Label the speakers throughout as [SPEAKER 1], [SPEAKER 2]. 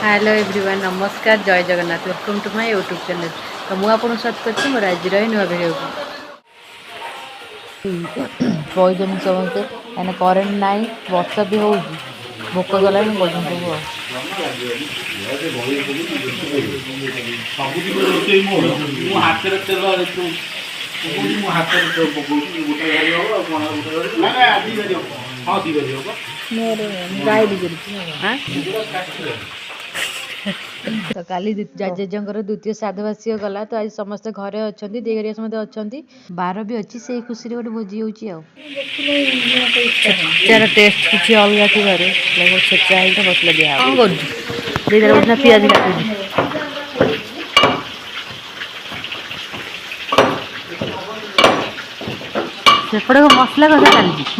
[SPEAKER 1] Hello everyone नमस्कार जय Jagannath welcome to my YouTube channel. तो मुझे आपको स्वागत करछि मोर आज नुआ वीडियो को समस्ते एने करेन्ट नाई वर्षा भी हो भोक गला बजन तो काली जेजर द्वितीय श्राद्धवासी गला तो आज समस्त घरे अच्छा देहरिया समस्त अच्छा बार भी अच्छी से खुशी गोटे भोजी होचार टेस्ट किसी अलग थी छेचा ही मसला दिया कौन कर पिज काटुची सेपटे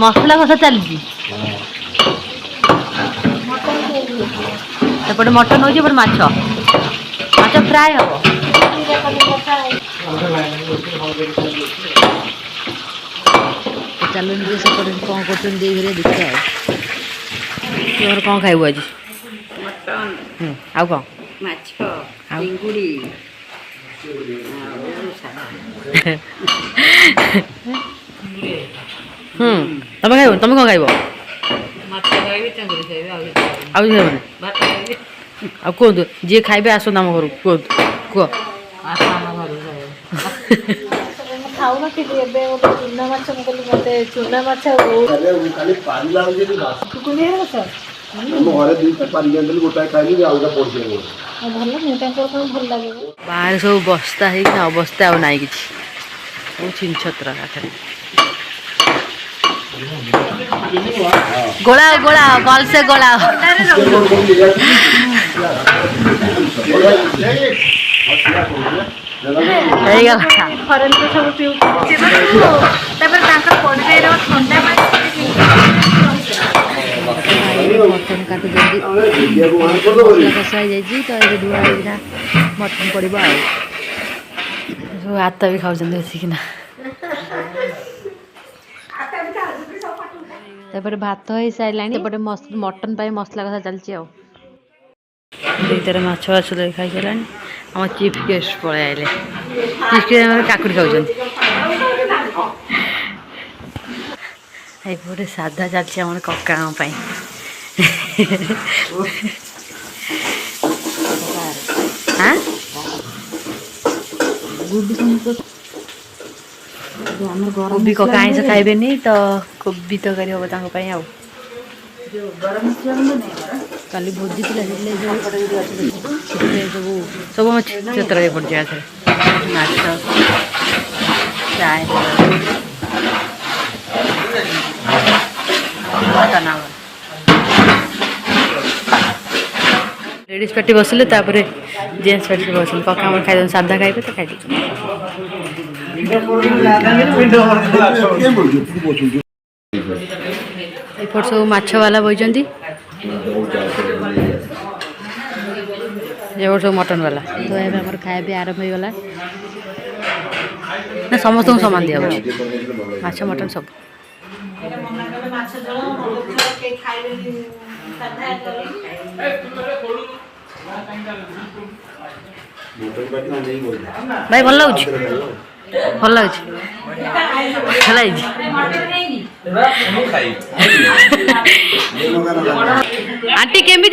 [SPEAKER 1] मसला कषा चलती सेपटे मटन हो माछ फ्राए हम चलो सेपटे कौन कर देखा तुम कौन खाइबू आज आउ कौन तुम खाइब तुम कौन खाइब कहतु जी खाइबे आसत आम घर कहतु बाहर सब बस्ता अवस्था आ ना कि छीन छत्र गोला गोला भल से गोला मटन काटुँ कषा तो धुआ मटन पड़ा सब हाथ भी खाऊँ बसिकिना तापर भात हो सारे मटन पाई मसला कषा चलती माछ बाछ खाई सारे आम चीफ गेस्ट पलि आए चीफ गेस्ट काकुड़ी खाऊँ ये साधा चलती आम कका कोबी कका आइस खाइबे तो कोबी तरकारी हम काली भोजी सब चित्र पड़ जाए लेडीज पार्टी बसिले जेन्ट्स पार्टी बसिले कका खाई साधा खाइबे तो खाई एपट सब माछ वाला बही सब मटन वाला तो ये आम खाया भी आरंभ हो गला ना समस्त को सामान दिया माछ मटन सब भाई भल लगुच भल लगुच आंटी केमी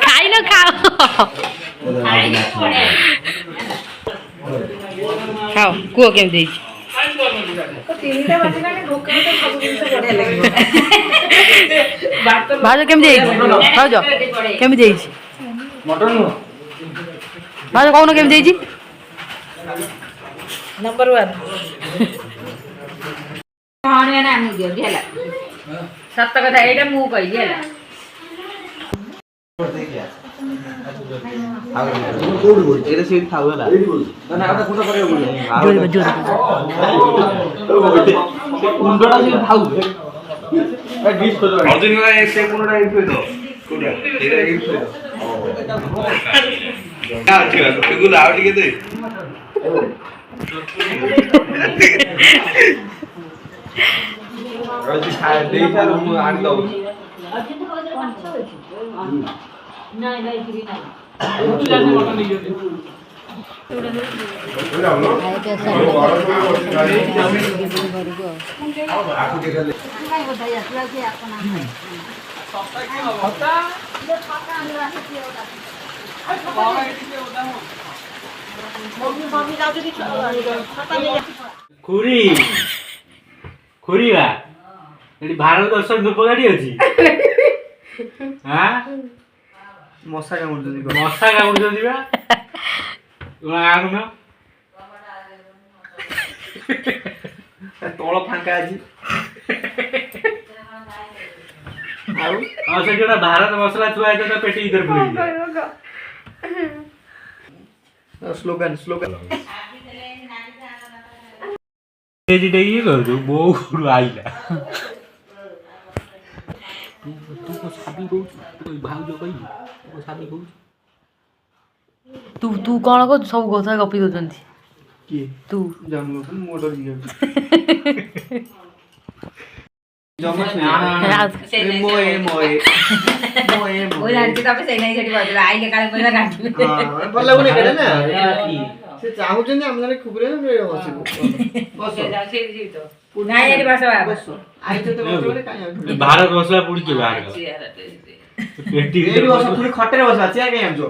[SPEAKER 1] खाई न खाओ खाओ कुह केमी भाज केमी भाज केमी भाज कौन केमी नंबर 1 सत कथा ये मुझे कही
[SPEAKER 2] खुरी खुरी बा एटी भारत दर्शन धूप गाड़ी अछि हां
[SPEAKER 3] मशा कामुडुଛନ୍ତି
[SPEAKER 2] मशा कामुडुଛନ୍ତି बा आगु न
[SPEAKER 3] ତଳ ଫାଙ୍କା ଅଛି ଆଉ
[SPEAKER 2] से जोड़ा भारत मसला छुआ है तो पेटी इधर भूल
[SPEAKER 3] स्लोगन स्लोगन
[SPEAKER 2] ये जी ये कर दो बहु आइला तू को साबी हो तू भाग जो कही को साबी हो
[SPEAKER 1] तू तू कौन को सब कथा गपी दोचंती
[SPEAKER 3] की
[SPEAKER 1] तू
[SPEAKER 3] जमलो पण मोटर दियो मोए मोए मोए
[SPEAKER 4] ओइ लड़की तबे सेई नै सेठी बजला आइले काले पहिला काटी
[SPEAKER 3] हां भल लागुने करे ना से चाहुचंदी हम जने खुबरे रे बसिबो बस
[SPEAKER 4] से तो नाइ एडी बस बस
[SPEAKER 3] आई तो बसले काई
[SPEAKER 2] भारत मसला पुडी के बाहर पेटी
[SPEAKER 3] एडी बस थोड़ी खटरे बस अछि आ काई हमजो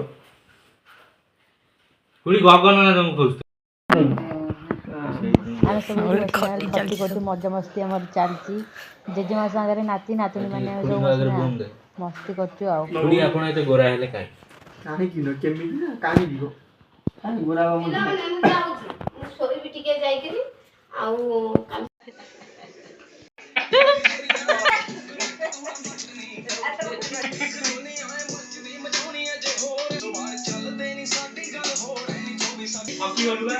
[SPEAKER 2] पुडी गगन ना तुम खोज
[SPEAKER 1] ଆମେ ସବୁ ଖଟି ଖଟି ମଜା ମସ୍ତି ଆମର ଚାଲିଛି ଜେଜେମା ସାଙ୍ଗରେ ନାତି ନାତୁଣୀ ମାନେ ସବୁ ମସ୍ତି କରୁଛୁ ଆଉ
[SPEAKER 2] ପୁଡ଼ି ଆପଣ ଏତେ ଗୋରା ହେଲେ କାଇଁ
[SPEAKER 3] କାହିଁ କିନ କେମିତି ନା କାହିଁ ଦିଅ କାହିଁ ଗୋରା ବାବୁ
[SPEAKER 5] ମୁଁ ଶୋଇବି ଟିକେ ଯାଇକିରି ଆଉ
[SPEAKER 2] आपकी बोलवा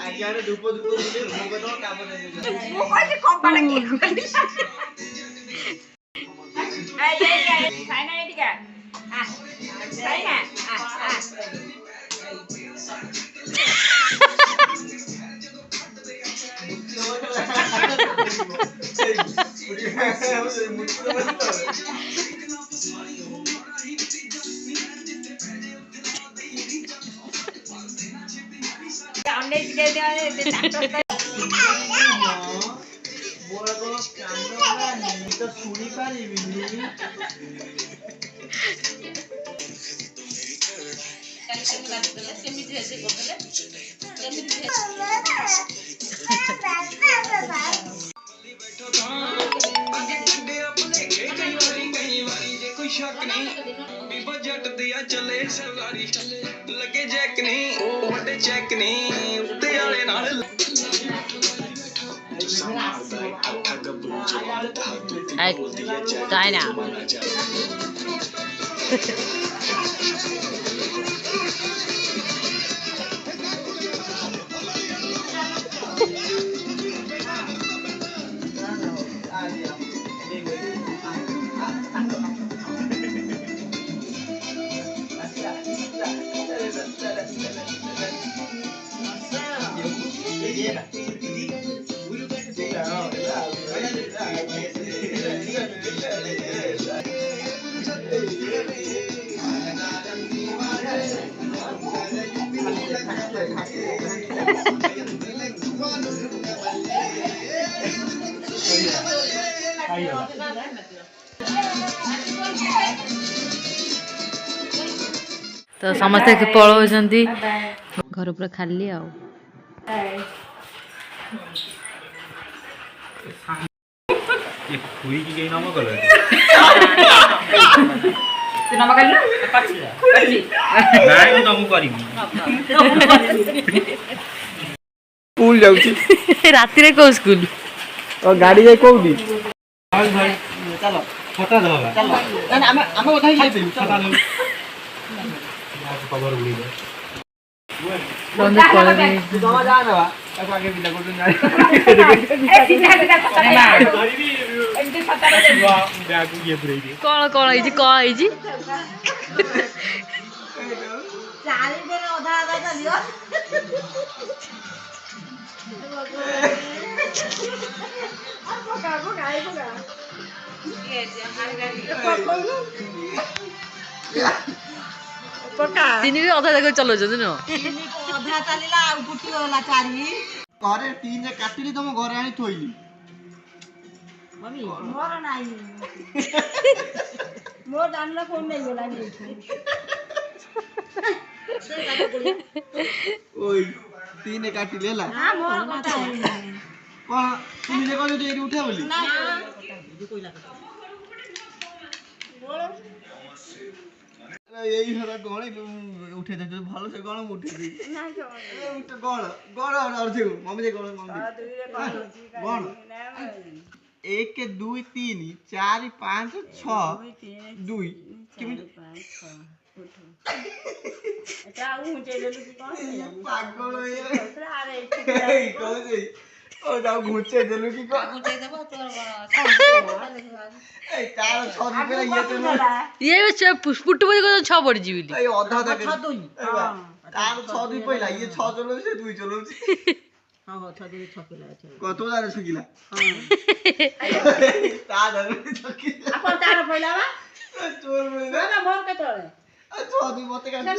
[SPEAKER 3] आज्ञारे धूप धूप बोले मोग तो काम दे
[SPEAKER 4] मो कोइ कंपाला के ए साइना एटिका आ साइना आ अन्ने के दे
[SPEAKER 3] बोला को कांदो ना तो सुनी पारिबिनी
[SPEAKER 6] शक नहीं बीबो जट दिया चले सरदारी लगे जैक नहीं वड्डे चेक नहीं उत्ते वाले नाल
[SPEAKER 1] चाइना तो समस्ते पलौଛନ୍ତି घर पूरा खाली आओ
[SPEAKER 2] ये खुरी की गई नाम कल
[SPEAKER 4] तू नम कर
[SPEAKER 2] नाइ तुम करिमी
[SPEAKER 3] स्कूल जाउची
[SPEAKER 1] राति रे को स्कूल
[SPEAKER 3] और गाड़ी जाय कोउदी
[SPEAKER 2] भाई भाई चलो छता धोगा
[SPEAKER 3] चलो हम उठा ही जाते
[SPEAKER 2] छता दो खबर उड़ी गई
[SPEAKER 1] बंद कर दे
[SPEAKER 3] तो जा ना बा ताको आगे बिला को जा
[SPEAKER 2] बैग ये पुरे दे
[SPEAKER 1] कौन है जी
[SPEAKER 4] चाली दिन अधा आधा चलियो
[SPEAKER 1] ତିନି ବି ଅଧା ଯାକ ଚଲଉଛନ୍ତି ନୁହଁ
[SPEAKER 7] ଅଧା ଚାଲିଲା ଆଉ ଗୋଟିଏ ଗଲା ଚାରି
[SPEAKER 3] ଘରେ 3 କାଟିଲି ତମ ଘରେ ଆଣି ଥୋଇଲି
[SPEAKER 7] ମୋର ନାହିଁ ମୋ ଦାଣ୍ଡ ଫୋନ ନେଇଗଲାଣି
[SPEAKER 3] ওই 3 কাটিলি ହେଲା
[SPEAKER 7] ମୋର କଥା
[SPEAKER 3] କଣ তুমি যে কইছো এটি উঠা বলি এই হরা গণে উঠে যাচ্ছে ভালো সে গণ উঠে দিই না উঠে গণ গণ আর যে মমি যে গণ মমি গণ 1 2 3 4 5 6 2 কেমন
[SPEAKER 7] এটা উঠে দেলু কি কোন
[SPEAKER 3] পাগল হয়ে আরে এই কইছি ও যাও ঘুচে দেলু কি কোন
[SPEAKER 7] উঠে দেব তোর
[SPEAKER 3] এই তার ছবি করে ইয়েতে
[SPEAKER 1] ଇଏ ପୁଟୁ ବୋଧେ ଛଅ ପଡିଛି ବୋଲି
[SPEAKER 3] এই অধা থাকে
[SPEAKER 7] ছদুই
[SPEAKER 3] তার 6 দুই পয়লা ইয়ে 6 চলছে 2 চলছে
[SPEAKER 7] হ্যাঁ হ্যাঁ ছদুই ছকিলা আছে
[SPEAKER 3] কত জানে ছকিলা তা জানে ছকিলা
[SPEAKER 7] আপন তার পয়লা বা
[SPEAKER 3] চোর বলে
[SPEAKER 7] না মোর কেতরে
[SPEAKER 3] ছবি মতে কাছে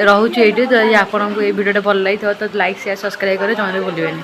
[SPEAKER 1] ରହୁଛୁ ଏଇଠି ତ ଆପଣଙ୍କୁ ଏଇ ଭିଡ଼ିଓଟା ଭଲ ଲାଗିଥିବ ତ ଲାଇକ୍ ସେୟାର ସବସ୍କ୍ରାଇବ୍ କରି ଜଣେ ବି ଭୁଲିବେନି।